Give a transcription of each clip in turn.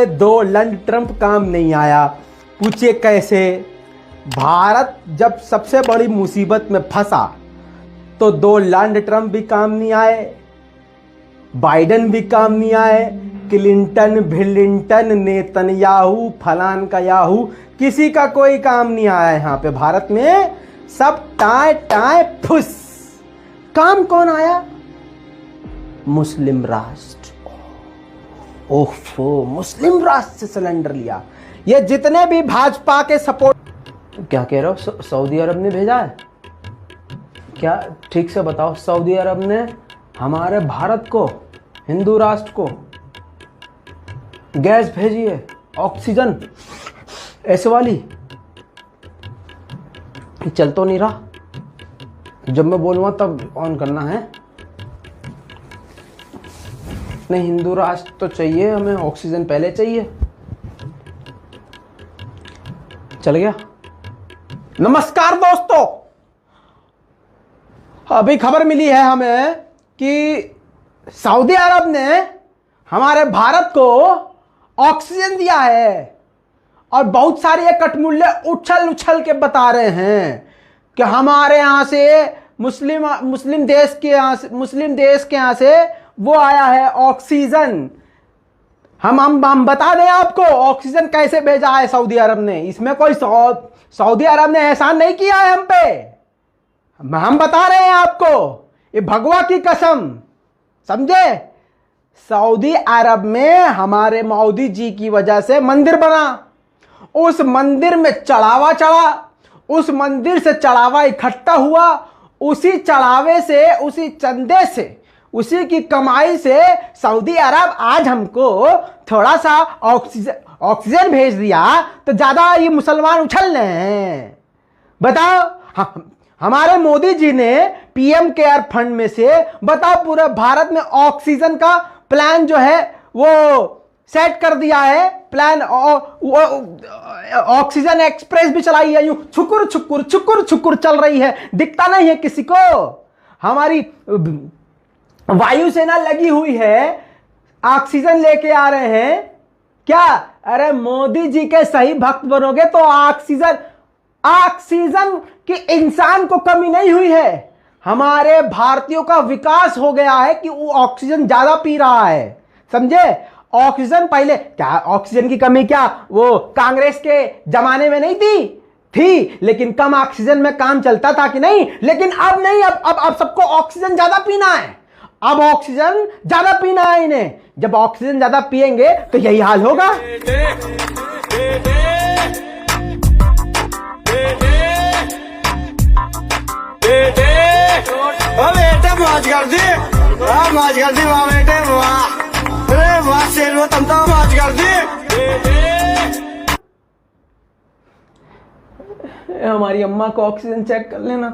बोले Donald Trump काम नहीं आया। पूछिए कैसे? भारत जब सबसे बड़ी मुसीबत में फंसा तो डोनाल्ड ट्रंप भी काम नहीं आए, बाइडेन भी काम नहीं आए, क्लिंटन भिलिंटन नेतन्याहू फलान का याहू, किसी का कोई काम नहीं आया यहाँ पे भारत में। सब टाए टाए फुस। काम कौन आया? मुस्लिम राष्ट्र। ओफो, मुस्लिम राष्ट्र से सिलेंडर लिया। ये जितने भी भाजपा के सपोर्ट, क्या कह रहे हो? सऊदी अरब ने भेजा है क्या? ठीक से बताओ। सऊदी अरब ने हमारे भारत को, हिंदू राष्ट्र को गैस भेजी है, ऑक्सीजन ऐसे वाली। चल तो नहीं रहा, जब मैं बोलूँगा तब ऑन करना है। नहीं, हिंदू राष्ट्र तो चाहिए हमें, ऑक्सीजन पहले चाहिए। चल गया। नमस्कार दोस्तों, अभी खबर मिली है हमें कि सऊदी अरब ने हमारे भारत को ऑक्सीजन दिया है। और बहुत सारे कटमुल्ले उछल उछल के बता रहे हैं कि हमारे यहाँ से मुस्लिम देश के यहाँ से वो आया है ऑक्सीजन। हम बता दें आपको ऑक्सीजन कैसे भेजा है सऊदी अरब ने। इसमें कोई सऊदी अरब ने एहसान नहीं किया है हम पे, हम बता रहे हैं आपको, ये भगवा की कसम, समझे? सऊदी अरब में हमारे मोदी जी की वजह से मंदिर बना, उस मंदिर में चढ़ावा चढ़ा, उस मंदिर से चढ़ावा इकट्ठा हुआ, उसी चढ़ावे से, उसी चंदे से, उसी की कमाई से सऊदी अरब आज हमको थोड़ा सा ऑक्सीजन भेज दिया तो ज्यादा ये मुसलमान उछल रहे हैं। बताओ, हमारे मोदी जी ने पीएम केयर फंड में से बताओ पूरे भारत में ऑक्सीजन का प्लान जो है वो सेट कर दिया है। प्लान ऑक्सीजन एक्सप्रेस भी चलाई है, यूं छुकुर छुकुर छुकुर छुकुर चल रही है, दिखता नहीं है किसी को। हमारी वायुसेना लगी हुई है, ऑक्सीजन लेके आ रहे हैं क्या? अरे मोदी जी के सही भक्त बनोगे तो ऑक्सीजन की इंसान को कमी नहीं हुई है। हमारे भारतीयों का विकास हो गया है कि वो ऑक्सीजन ज्यादा पी रहा है, समझे? ऑक्सीजन पहले क्या, ऑक्सीजन की कमी क्या वो कांग्रेस के जमाने में नहीं थी, लेकिन कम ऑक्सीजन में काम चलता था कि नहीं? लेकिन अब नहीं, अब सबको ऑक्सीजन ज्यादा पीना है। अब ऑक्सीजन ज्यादा पीना है इन्हें। जब ऑक्सीजन ज्यादा पिएंगे तो यही हाल होगा। मौज कर दी, मौज कर दी वाह बेटे वाह, अरे वाह शेर तुम तो मौज कर दी। हमारी अम्मा को ऑक्सीजन चेक कर लेना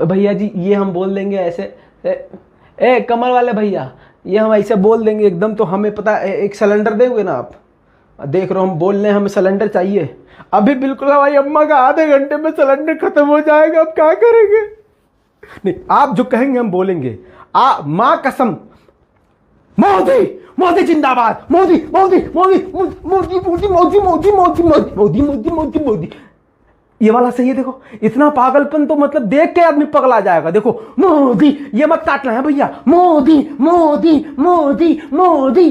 भैया जी। ये हम बोल देंगे ऐसे, कमर वाले भैया, ये हम ऐसे बोल देंगे एकदम, तो हमें पता एक सिलेंडर देंगे ना आप। देख रहे हो हम बोल रहे हैं हमें सिलेंडर चाहिए। अभी बिल्कुल हमारी अम्मा का आधे घंटे में सिलेंडर खत्म हो जाएगा, अब क्या करेंगे? नहीं, आप जो कहेंगे हम बोलेंगे। मां कसम, मोदी मोदी जिंदाबाद, मोदी मोदी मोदी मोदी मोदी मोदी मोदी मोदी मोदी मोदी मोदी मोदी। ये वाला सही है। देखो इतना पागलपन तो मतलब देख के आदमी पगला जाएगा। देखो मोदी, ये मत काटना है भैया, मोदी मोदी मोदी मोदी।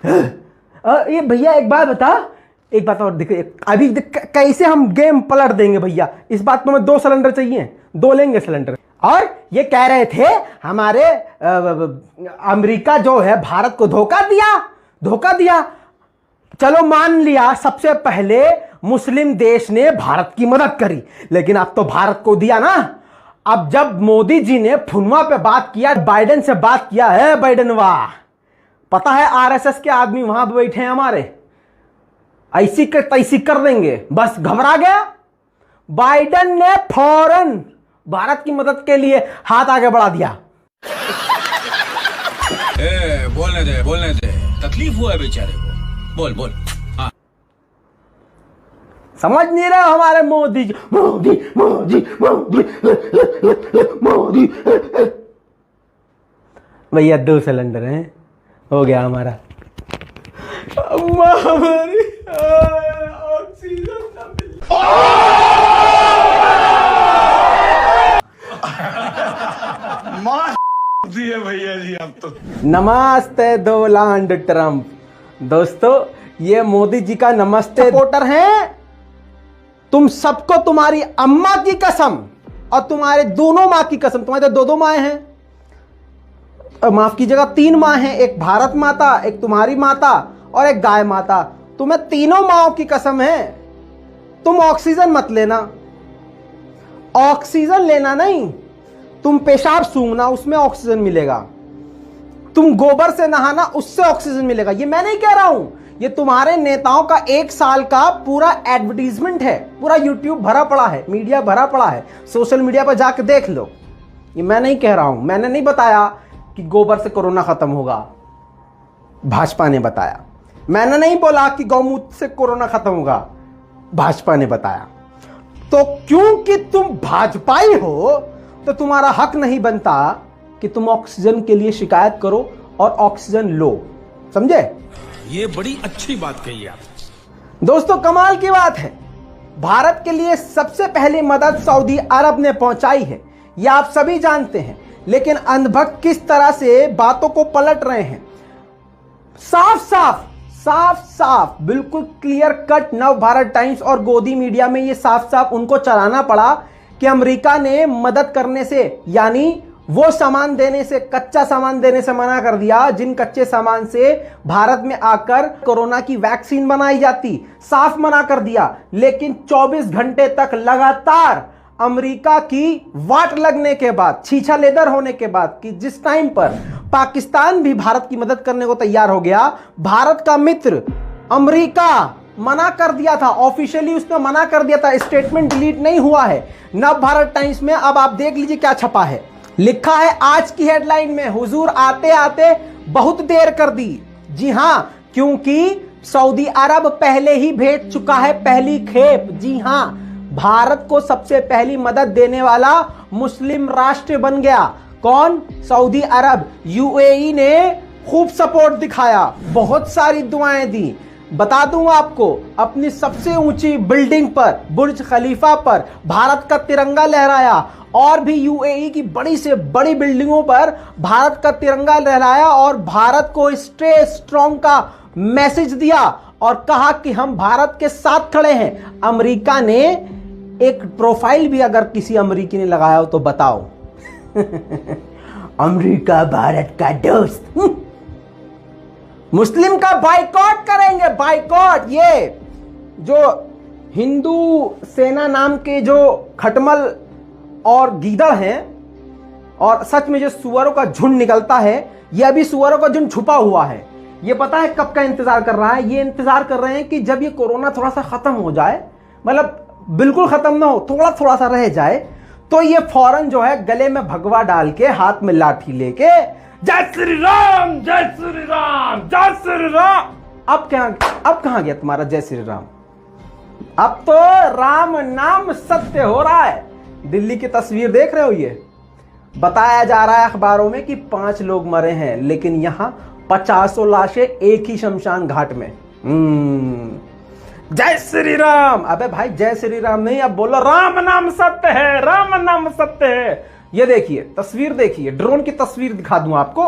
ये भैया एक बात बता, एक बात और देखो, अभी कैसे हम गेम पलट देंगे भैया। इस बात में हमें 2 सिलेंडर चाहिए, 2 लेंगे सिलेंडर। और ये कह रहे थे हमारे अमेरिका जो है भारत को धोखा दिया। चलो मान लिया, सबसे पहले मुस्लिम देश ने भारत की मदद करी, लेकिन अब तो भारत को दिया ना। अब जब मोदी जी ने फोनवा पे बात किया, बाइडेन से बात किया है, बाइडेन वाह, पता है आरएसएस के आदमी वहां बैठे हैं हमारे, ऐसी तैसी कर देंगे। बस घबरा गया, बाइडेन ने फौरन भारत की मदद के लिए हाथ आगे बढ़ा दिया। बोलने दे, तकलीफ हुआ है बेचारे को, बोल। हाँ। समझ नहीं रहे हमारे मोदी जी, मोदी मोदी मोदी मोदी। भैया 2 सिलेंडर हैं, हो गया हमारा। अम्मा हमारी ऑक्सीजन ना मिले। दिए भैया जी अब तो। नमस्ते डोनाल्ड ट्रंप। दोस्तों ये मोदी जी का नमस्ते सपोर्टर हैं। तुम सबको तुम्हारी अम्मा की कसम और तुम्हारे दोनों माँ की कसम, तुम्हारे दो माएँ हैं, माफ कीजिएगा 3 माँ हैं, एक भारत माता, एक तुम्हारी माता और एक गाय माता। तुम्हें तीनों माओं की कसम है तुम ऑक्सीजन मत लेना। ऑक्सीजन लेना नहीं, तुम पेशाब सूंघना उसमें ऑक्सीजन मिलेगा, तुम गोबर से नहाना उससे ऑक्सीजन मिलेगा। ये मैं नहीं कह रहा हूं, ये तुम्हारे नेताओं का 1 साल का पूरा एडवर्टीजमेंट है। पूरा यूट्यूब भरा पड़ा है, मीडिया भरा पड़ा है, सोशल मीडिया पर जाके देख लो। ये मैं नहीं कह रहा हूं, मैंने नहीं बताया कि गोबर से कोरोना खत्म होगा, भाजपा ने बताया। मैंने नहीं बोला कि गौमूत्र से कोरोना खत्म होगा, भाजपा ने बताया। तो क्योंकि तुम भाजपाई हो तो तुम्हारा हक नहीं बनता कि तुम ऑक्सीजन के लिए शिकायत करो और ऑक्सीजन लो। समझे? ये बड़ी अच्छी बात कही आप। दोस्तों कमाल की बात है, भारत के लिए सबसे पहली मदद सऊदी अरब ने पहुंचाई है, यह आप सभी जानते हैं। लेकिन अंधभक्त किस तरह से बातों को पलट रहे हैं। साफ साफ बिल्कुल क्लियर कट नव भारत टाइम्स और गोदी मीडिया में ये साफ साफ उनको चलाना पड़ा कि अमेरिका ने मदद करने से, यानी वो सामान देने से, कच्चा सामान देने से मना कर दिया जिन कच्चे सामान से भारत में आकर कोरोना की वैक्सीन बनाई जाती। साफ मना कर दिया। लेकिन 24 घंटे तक लगातार अमेरिका की वाट लगने के बाद, छीछा लेदर होने के बाद, कि जिस टाइम पर पाकिस्तान भी भारत की मदद करने को तैयार हो गया, भारत का मित्र अमेरिका मना कर दिया था। ऑफिशियली उसने मना कर दिया था, स्टेटमेंट डिलीट नहीं हुआ है। नव भारत टाइम्स में अब आप देख लीजिए क्या छपा है। लिखा है आज की हेडलाइन में, हुजूर आते आते बहुत देर कर दी। जी हां, क्योंकि सऊदी अरब पहले ही भेज चुका है पहली खेप। जी हां, भारत को सबसे पहली मदद देने वाला मुस्लिम राष्ट्र बन गया। कौन? सऊदी अरब। यूएई ने खूब सपोर्ट दिखाया, बहुत सारी दुआएं दी। बता दूं आपको, अपनी सबसे ऊंची बिल्डिंग पर, बुर्ज खलीफा पर भारत का तिरंगा लहराया, और भी यूएई की बड़ी से बड़ी बिल्डिंगों पर भारत का तिरंगा लहराया और भारत को स्टे स्ट्रॉन्ग का मैसेज दिया और कहा कि हम भारत के साथ खड़े हैं। अमेरिका ने एक प्रोफाइल भी अगर किसी अमेरिकी ने लगाया हो तो बताओ। अमेरिका भारत का दोस्त। मुस्लिम का बाइकॉट करेंगे, बाइकॉट। ये जो हिंदू सेना नाम के जो खटमल और गीदड़ हैं, और सच में जो सुअरों का झुंड निकलता है, ये अभी सुअरों का झुंड छुपा हुआ है। ये पता है कब का इंतजार कर रहा है? ये इंतजार कर रहे हैं कि जब ये कोरोना थोड़ा सा खत्म हो जाए, मतलब बिल्कुल खत्म ना हो, थोड़ा थोड़ा सा रह जाए, तो ये फौरन जो है गले में भगवा डाल के, हाथ में लाठी लेके, जय श्री राम, जय श्री राम, जय श्री राम। अब कहां गया तुम्हारा जय श्री राम? अब तो राम नाम सत्य हो रहा है। दिल्ली की तस्वीर देख रहे हो? ये बताया जा रहा है अखबारों में कि 5 लोग मरे हैं, लेकिन यहां 50 लाशें एक ही शमशान घाट में। जय श्री राम। अबे भाई जय श्री राम नहीं, अब बोलो राम नाम सत्य है, राम नाम सत्य है। ये देखिए तस्वीर, देखिए ड्रोन की तस्वीर दिखा दूं आपको।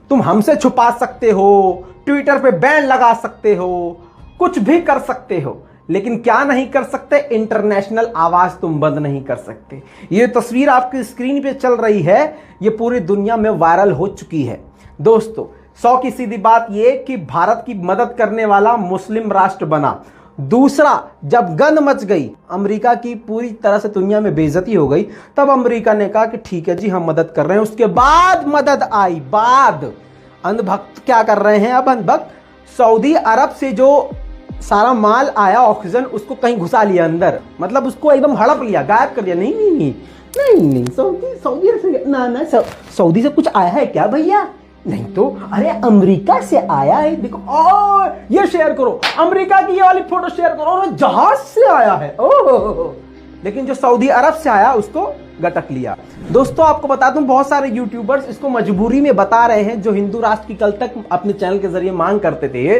तुम हमसे छुपा सकते हो, ट्विटर पे बैन लगा सकते हो, कुछ भी कर सकते हो, लेकिन क्या नहीं कर सकते? इंटरनेशनल आवाज तुम बंद नहीं कर सकते। ये तस्वीर आपकी स्क्रीन पे चल रही है, ये पूरी दुनिया में वायरल हो चुकी है। दोस्तों 100 की सीधी बात ये कि भारत की मदद करने वाला मुस्लिम राष्ट्र बना। दूसरा, जब गंद मच गई, अमेरिका की पूरी तरह से दुनिया में बेइज्जती हो गई, तब अमेरिका ने कहा कि ठीक है जी हम मदद कर रहे हैं। उसके बाद मदद आई, बाद अंधभक्त क्या कर रहे हैं? अब अंधभक्त सऊदी अरब से जो सारा माल आया ऑक्सीजन, उसको कहीं घुसा लिया अंदर, मतलब उसको एकदम हड़प लिया, गायब कर दिया। नहीं, सऊदी से कुछ आया है क्या भैया? नहीं तो, अरे अमेरिका से आया है, देखो। और ये शेयर करो, अमेरिका की ये वाली फोटो शेयर करो, और जहाज से आया है। ओह, लेकिन जो सऊदी अरब से आया उसको गटक लिया। दोस्तों आपको बता दूं, बहुत सारे यूट्यूबर्स इसको मजबूरी में बता रहे हैं, जो हिंदू राष्ट्र की कल तक अपने चैनल के जरिए मांग करते थे।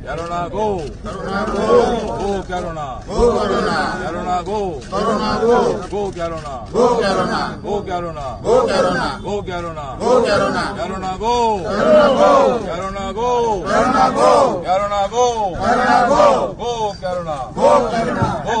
Corona go. Corona go. Go Corona. Go Corona. Corona go. Corona go. Go Corona. Go Corona. Go Corona. Go Corona. Go Corona. Go Corona. Corona go. Corona go. Corona go. Corona go. Corona go. Corona go. Go Corona. Go Corona. Go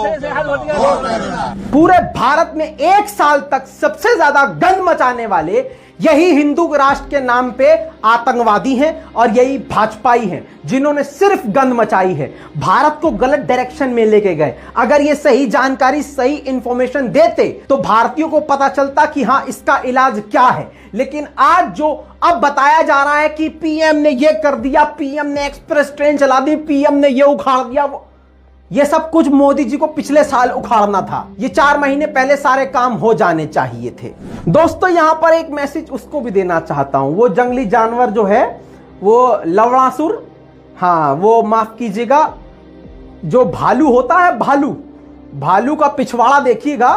Corona. पूरे भारत में एक साल तक सबसे ज्यादा गंद मचाने वाले यही हिंदू राष्ट्र के नाम पे आतंकवादी हैं और यही भाजपाई हैं जिन्होंने सिर्फ गंद मचाई है, भारत को गलत डायरेक्शन में लेके गए। अगर ये सही जानकारी, सही इंफॉर्मेशन देते तो भारतीयों को पता चलता कि हां इसका इलाज क्या है। लेकिन आज जो अब बताया जा रहा है कि पीएम ने ये कर दिया, पीएम ने एक्सप्रेस ट्रेन चला दी, पीएम ने ये उखाड़ दिया, ये सब कुछ मोदी जी को पिछले साल उखाड़ना था। ये 4 महीने पहले सारे काम हो जाने चाहिए थे। दोस्तों यहां पर एक मैसेज उसको भी देना चाहता हूं, वो जंगली जानवर जो है वो लवणासुर, हाँ वो माफ कीजिएगा, जो भालू होता है, भालू का पिछवाड़ा देखिएगा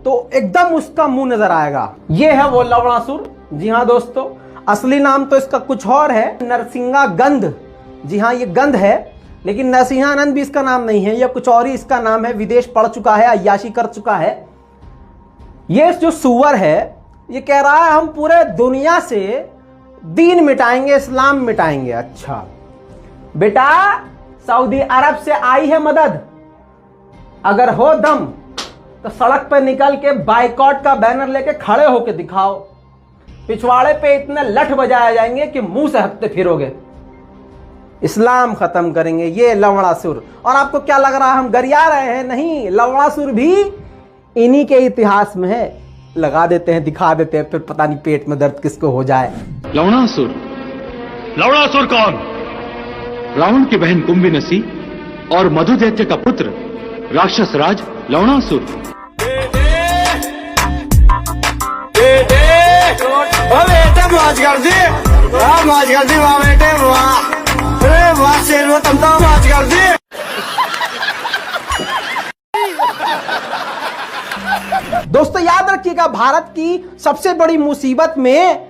तो एकदम उसका मुंह नजर आएगा। ये है वो लवणासुर। जी हाँ दोस्तों, असली नाम तो इसका कुछ और है, नरसिंगा गंध। जी हाँ ये गंध है, लेकिन नरसिंहानंद भी इसका नाम नहीं है, यह कुछ और ही इसका नाम है। विदेश पढ़ चुका है, अय्याशी कर चुका है। ये जो सुअर है ये कह रहा है हम पूरे दुनिया से दीन मिटाएंगे, इस्लाम मिटाएंगे। अच्छा बेटा, सऊदी अरब से आई है मदद, अगर हो दम तो सड़क पर निकल के बाइकॉट का बैनर लेके खड़े होके दिखाओ, पिछवाड़े पे इतने लठ बजाए जाएंगे कि मुंह से हकते फिरोगे। इस्लाम खत्म करेंगे ये लवणासुर। और आपको क्या लग रहा है हम गरिया रहे हैं? नहीं, लवणासुर भी इन्हीं के इतिहास में है। लगा देते हैं, दिखा देते हैं, फिर पता नहीं पेट में दर्द किसको हो जाए। लवणासुर? लवणासुर कौन? रावण की बहन कुंभीनसी और मधु दैत्य का पुत्र राक्षस राज लवणासुर। बेटे मौज कर दी, मौज कर दी वाह बेटे वाह, अरे वाह शेर तुम तो मौज कर दी। दोस्तों याद रखिएगा, भारत की सबसे बड़ी मुसीबत में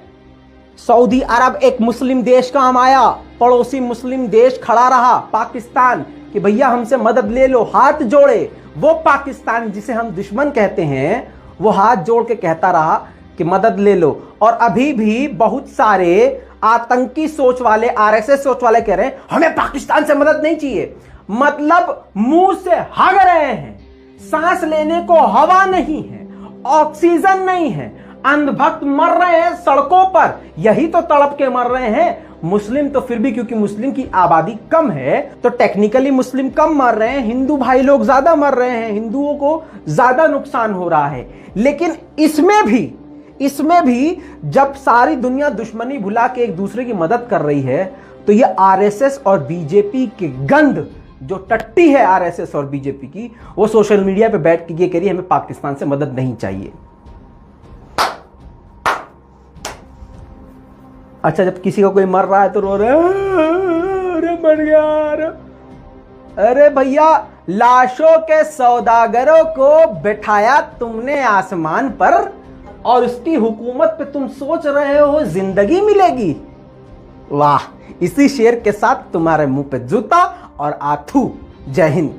सऊदी अरब एक मुस्लिम देश काम आया, पड़ोसी मुस्लिम देश खड़ा रहा पाकिस्तान कि भैया हमसे मदद ले लो, हाथ जोड़े। वो पाकिस्तान जिसे हम दुश्मन कहते हैं वो हाथ जोड़ के कहता रहा कि मदद ले लो। और अभी भी बहुत सारे आतंकी सोच वाले, आरएसएस सोच वाले कह रहे हैं हमें पाकिस्तान से मदद नहीं चाहिए। मतलब मुंह से हग रहे हैं, सांस लेने को हवा नहीं है, ऑक्सीजन नहीं है, अंधभक्त मर रहे हैं सड़कों पर, यही तो तड़प के मर रहे हैं। मुस्लिम तो फिर भी, क्योंकि मुस्लिम की आबादी कम है तो टेक्निकली मुस्लिम कम मर रहे हैं, हिंदू भाई लोग ज्यादा मर रहे हैं, हिंदुओं को ज्यादा नुकसान हो रहा है। लेकिन इसमें भी जब सारी दुनिया दुश्मनी भुला के एक दूसरे की मदद कर रही है तो ये आरएसएस और बीजेपी के गंद, जो टट्टी है आरएसएस और बीजेपी की, वो सोशल मीडिया पे बैठ के ये कह रही है हमें पाकिस्तान से मदद नहीं चाहिए। अच्छा, जब किसी का कोई मर रहा है तो रो रहे अरे मर गया। अरे भैया, लाशों के सौदागरों को बैठाया तुमने आसमान पर और उसकी हुकूमत पे तुम सोच रहे हो जिंदगी मिलेगी। वाह, इसी शेर के साथ तुम्हारे मुंह पे जूता और आथू। जय हिंद।